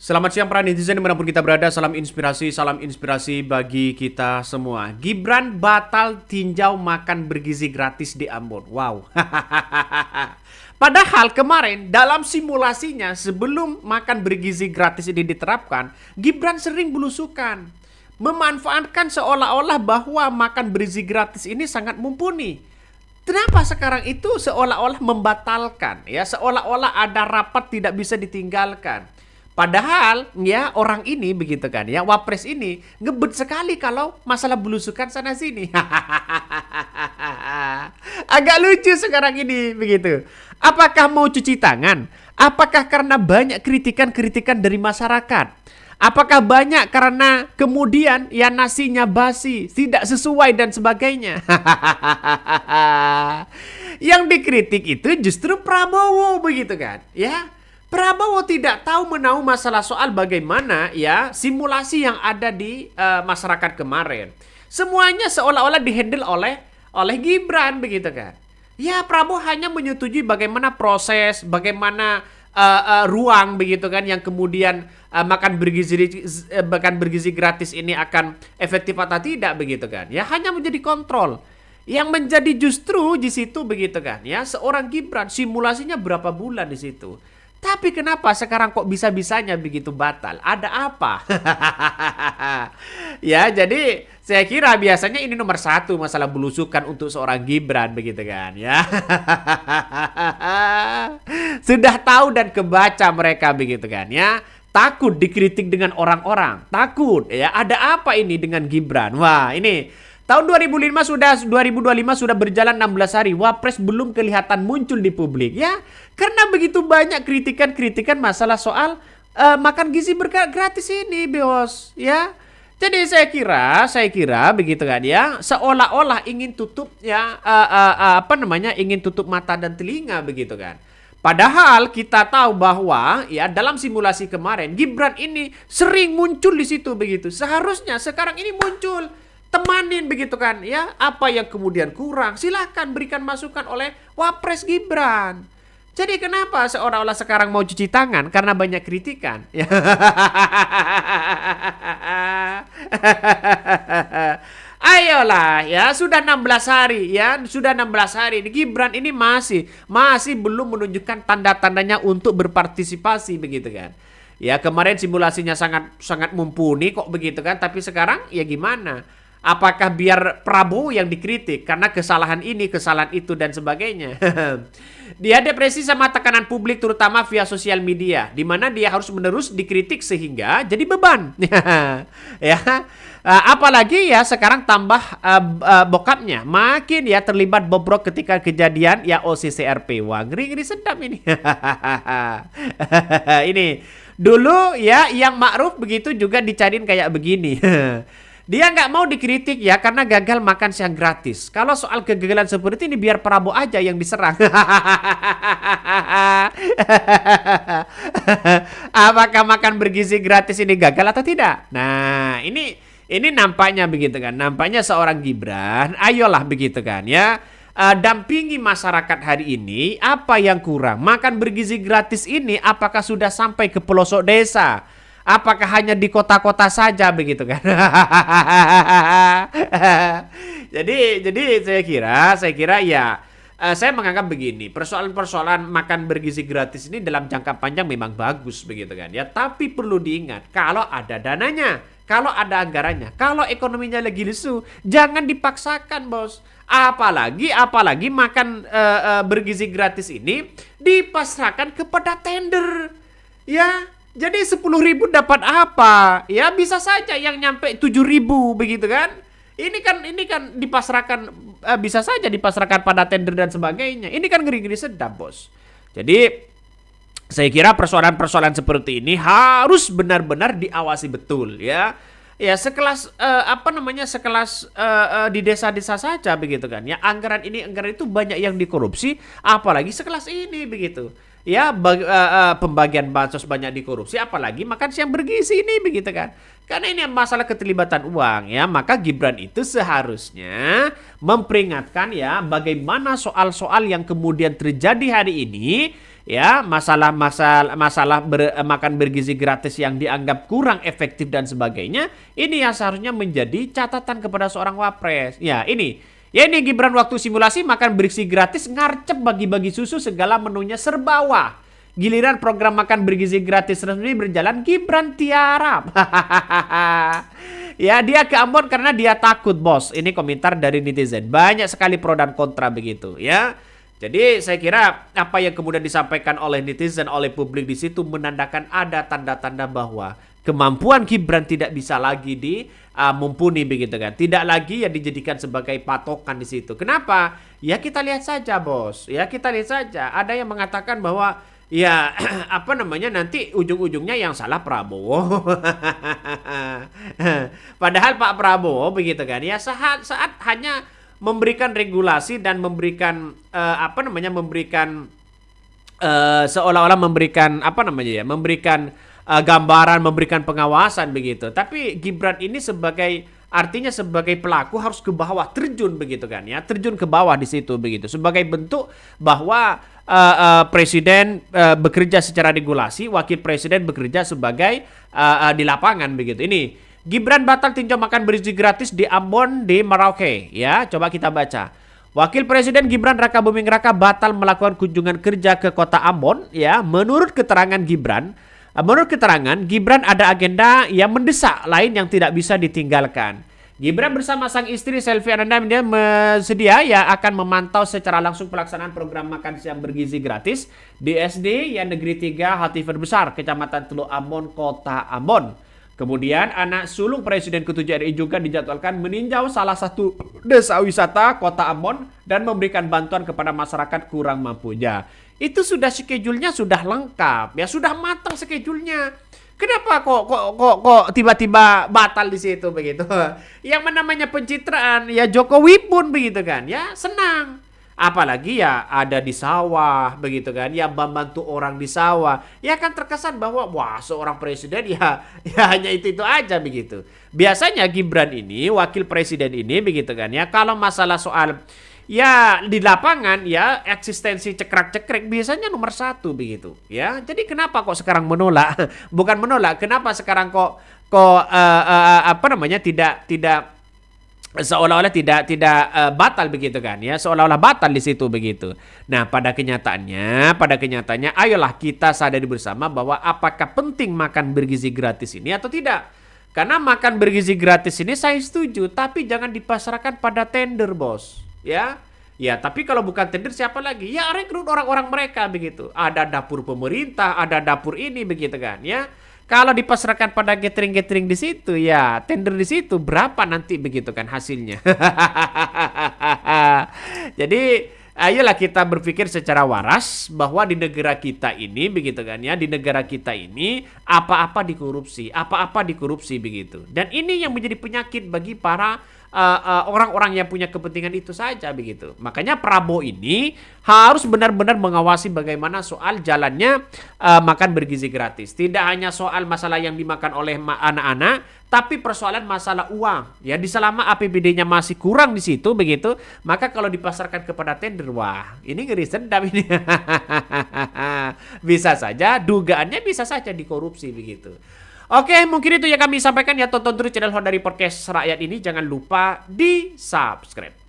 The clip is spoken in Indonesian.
Selamat siang para netizen dimanapun kita berada, salam inspirasi bagi kita semua. Gibran batal tinjau makan bergizi gratis di Ambon. Wow. Padahal kemarin dalam simulasinya sebelum makan bergizi gratis ini diterapkan, Gibran sering belusukan. Memanfaatkan seolah-olah bahwa makan bergizi gratis ini sangat mumpuni. Kenapa sekarang itu seolah-olah membatalkan, ya, seolah-olah ada rapat tidak bisa ditinggalkan. Padahal ya orang ini begitu kan ya, Wapres ini ngebet sekali kalau masalah belusukan sana sini. Agak lucu sekarang ini begitu. Apakah mau cuci tangan? Apakah karena banyak kritikan-kritikan dari masyarakat? Apakah banyak karena kemudian ya nasinya basi, tidak sesuai dan sebagainya? Yang dikritik itu justru Prabowo begitu kan ya. Prabowo tidak tahu menahu masalah soal bagaimana ya simulasi yang ada di masyarakat kemarin. Semuanya seolah-olah dihandle oleh Gibran begitu kan. Ya Prabowo hanya menyetujui bagaimana proses, bagaimana ruang begitu kan yang kemudian makan bergizi gratis ini akan efektif atau tidak begitu kan. Ya hanya menjadi kontrol. Yang menjadi justru di situ begitu kan ya, seorang Gibran simulasinya berapa bulan di situ. Tapi kenapa sekarang kok bisa-bisanya begitu batal? Ada apa? Ya, jadi saya kira biasanya ini nomor satu masalah belusukan untuk seorang Gibran begitu kan ya. Sudah tahu dan kebaca mereka begitu kan ya. Takut dikritik dengan orang-orang. Takut ya, ada apa ini dengan Gibran? Wah, ini tahun 2025 sudah berjalan 16 hari. Wapres belum kelihatan muncul di publik ya. Karena begitu banyak kritikan-kritikan masalah soal makan gizi gratis ini, Bos, ya. Jadi saya kira begitu kan ya, seolah-olah ingin tutup ya ingin tutup mata dan telinga begitu kan. Padahal kita tahu bahwa ya dalam simulasi kemarin Gibran ini sering muncul di situ begitu. Seharusnya sekarang ini muncul. Temanin begitu kan ya, apa yang kemudian kurang silakan berikan masukan oleh Wapres Gibran. Jadi kenapa seolah-olah sekarang mau cuci tangan karena banyak kritikan? Ayolah ya, sudah 16 hari ya, sudah 16 hari. Gibran ini masih belum menunjukkan tanda-tandanya untuk berpartisipasi begitu kan. Ya kemarin simulasinya sangat mumpuni kok begitu kan, tapi sekarang ya gimana? Apakah biar Prabowo yang dikritik karena kesalahan ini, kesalahan itu dan sebagainya? Dia depresi sama tekanan publik terutama via sosial media, di mana dia harus menerus dikritik sehingga jadi beban. Ya, apalagi ya sekarang tambah bokapnya makin ya terlibat bobrok ketika kejadian ya OCCRP. Wah, ngeri sedap ini. Ini dulu ya yang Ma'ruf begitu juga dicariin kayak begini. Dia nggak mau dikritik ya karena gagal makan siang gratis. Kalau soal kegagalan seperti ini biar Prabowo aja yang diserang. Apakah makan bergizi gratis ini gagal atau tidak? Nah, ini nampaknya begitu kan. Nampaknya seorang Gibran, ayolah begitu kan ya. Dampingi masyarakat hari ini, apa yang kurang? Makan bergizi gratis ini apakah sudah sampai ke pelosok desa? Apakah hanya di kota-kota saja begitu kan? Jadi saya kira ya saya menganggap begini, persoalan makan bergizi gratis ini dalam jangka panjang memang bagus begitu kan ya, tapi perlu diingat kalau ada dananya, kalau ada anggarannya, kalau ekonominya lagi lesu, jangan dipaksakan, Bos. Apalagi makan bergizi gratis ini dipasrahkan kepada tender. Ya, jadi 10.000 dapat apa? Ya bisa saja yang nyampe 7.000 begitu kan? Ini kan dipasrahkan bisa saja dipasrahkan pada tender dan sebagainya. Ini kan ngeri-ngeri sedap, Bos. Jadi saya kira persoalan-persoalan seperti ini harus benar-benar diawasi betul ya. Ya sekelas sekelas di desa-desa saja begitu kan. Ya anggaran itu banyak yang dikorupsi, apalagi sekelas ini begitu. Ya pembagian bansos banyak dikorupsi, apalagi makan siang bergizi ini begitu kan. Karena ini masalah keterlibatan uang ya, maka Gibran itu seharusnya memperingatkan ya bagaimana soal-soal yang kemudian terjadi hari ini ya, makan bergizi gratis yang dianggap kurang efektif dan sebagainya, ini yang seharusnya menjadi catatan kepada seorang wapres. Ya ini Gibran waktu simulasi makan bergizi gratis ngarcep bagi-bagi susu segala menunya serba wah. Giliran program makan bergizi gratis resmi berjalan, Gibran tiarap. Ya, dia ke Ambon karena dia takut, bos. Ini komentar dari netizen. Banyak sekali pro dan kontra begitu, ya. Jadi saya kira apa yang kemudian disampaikan oleh netizen, oleh publik di situ menandakan ada tanda-tanda bahwa kemampuan Gibran tidak bisa lagi mumpuni begitu kan. Tidak lagi ya dijadikan sebagai patokan di situ. Kenapa? Ya kita lihat saja, bos. Ya kita lihat saja. Ada yang mengatakan bahwa ya apa namanya nanti ujung-ujungnya yang salah Prabowo. Padahal Pak Prabowo begitu kan ya saat hanya memberikan regulasi dan memberikan seolah-olah memberikan gambaran, memberikan pengawasan begitu. Tapi Gibran ini artinya sebagai pelaku harus ke bawah, terjun begitu kan ya, terjun ke bawah di situ begitu sebagai bentuk bahwa presiden bekerja secara regulasi, wakil presiden bekerja sebagai di lapangan begitu. Ini Gibran batal tinjau makan bergizi gratis di Ambon di Merauke, ya. Coba kita baca. Wakil Presiden Gibran Raka Buming Raka batal melakukan kunjungan kerja ke kota Ambon, ya. Menurut keterangan Gibran ada agenda yang mendesak lain yang tidak bisa ditinggalkan. Gibran bersama sang istri Selvi Ananda dia bersedia ya akan memantau secara langsung pelaksanaan program makan siang bergizi gratis di SD yang Negeri 3 Hatifer Besar, Kecamatan Teluk Ambon, Kota Ambon. Kemudian anak sulung Presiden ke-7 RI juga dijadwalkan meninjau salah satu desa wisata Kota Ambon dan memberikan bantuan kepada masyarakat kurang mampu. Ya, itu sudah schedule-nya sudah lengkap, ya sudah matang schedule-nya. Kenapa kok tiba-tiba batal di situ begitu? Yang namanya pencitraan ya Jokowi pun begitu kan, ya senang. Apalagi ya ada di sawah begitu kan, ya membantu orang di sawah, ya kan terkesan bahwa wah seorang presiden ya hanya itu aja begitu. Biasanya Gibran ini wakil presiden ini begitu kan ya, kalau masalah soal ya di lapangan ya eksistensi cekrek-cekrek biasanya nomor 1 begitu ya. Jadi kenapa kok sekarang menolak? Bukan menolak, kenapa sekarang kok tidak seolah-olah tidak batal begitu kan ya, seolah-olah batal di situ begitu. Nah pada kenyataannya ayolah kita sadari bersama bahwa apakah penting makan bergizi gratis ini atau tidak. Karena makan bergizi gratis ini saya setuju, tapi jangan dipasarkan pada tender, bos, ya. Ya, tapi kalau bukan tender siapa lagi? Ya rekrut orang-orang mereka begitu. Ada dapur pemerintah, ada dapur ini begitu kan ya. Kalau dipasarkan pada catering-catering di situ, ya tender di situ berapa nanti begitu kan hasilnya. Jadi ayolah kita berpikir secara waras bahwa di negara kita ini begitu kan ya, di negara kita ini apa-apa dikorupsi begitu. Dan ini yang menjadi penyakit bagi para orang-orang yang punya kepentingan itu saja begitu. Makanya Prabowo ini harus benar-benar mengawasi bagaimana soal jalannya makan bergizi gratis. Tidak hanya soal masalah yang dimakan oleh anak-anak, tapi persoalan masalah uang. Ya, di selama APBD-nya masih kurang di situ begitu, maka kalau dipasarkan kepada tender, wah, ini ngeri sedap ini. Bisa saja, dugaannya bisa saja dikorupsi begitu. Oke, mungkin itu yang kami sampaikan ya. Tonton terus channel Honda dari Podcast Rakyat ini. Jangan lupa di subscribe.